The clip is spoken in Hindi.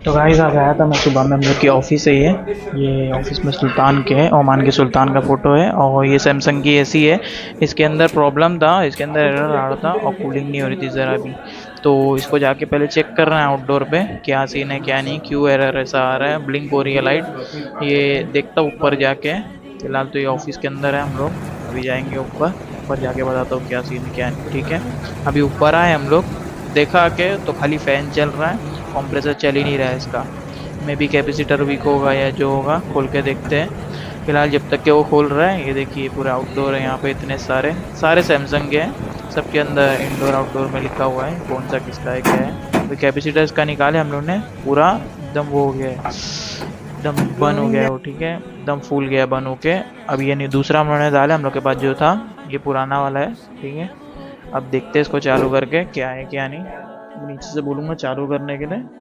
तो गाइस आज आया था मैं सुबह में, हम लोग की ऑफिस है ये ऑफिस में सुल्तान के है, ओमान के सुल्तान का फोटो है। और ये सैमसंग की एसी है। इसके अंदर प्रॉब्लम था, इसके अंदर एरर आ रहा था और कूलिंग नहीं हो रही थी ज़रा भी। तो इसको जाके पहले चेक कर रहे हैं आउटडोर पे, क्या सीन है क्या नहीं, क्यों एरर ऐसा आ रहा है, ब्लिंक हो रही है लाइट। ये देखता हूँ ऊपर जाके। फिलहाल तो ये ऑफिस के अंदर है, हम लोग अभी जाएंगे ऊपर। ऊपर जाके बताता हूँ क्या सीन है क्या नहीं, ठीक है। अभी ऊपर आए हम लोग, देखा के तो खाली फैन चल रहा है, कंप्रेसर चल ही नहीं रहा है इसका। मे बी कैपेसिटर वीक होगा या जो होगा, खोल के देखते हैं। फिलहाल जब तक के वो खोल रहा है, ये देखिए पूरा आउटडोर है यहाँ पे, इतने सारे सारे सैमसंग के हैं। सबके अंदर इंडोर आउटडोर में लिखा हुआ है कौन सा किसका है क्या है। तो कैपेसिटर इसका निकाले हम लोग ने, पूरा एकदम वो हो गया है, एकदम बंद हो गया है वो, ठीक है एकदम फूल गया बंद होके। अब ये नहीं, दूसरा हम लोगों ने डाला, हम लोग के पास जो था ये पुराना वाला है, ठीक है। अब देखते हैं इसको चालू करके क्या है क्या नहीं। नीचे से बोलूँगा चालू करने के लिए।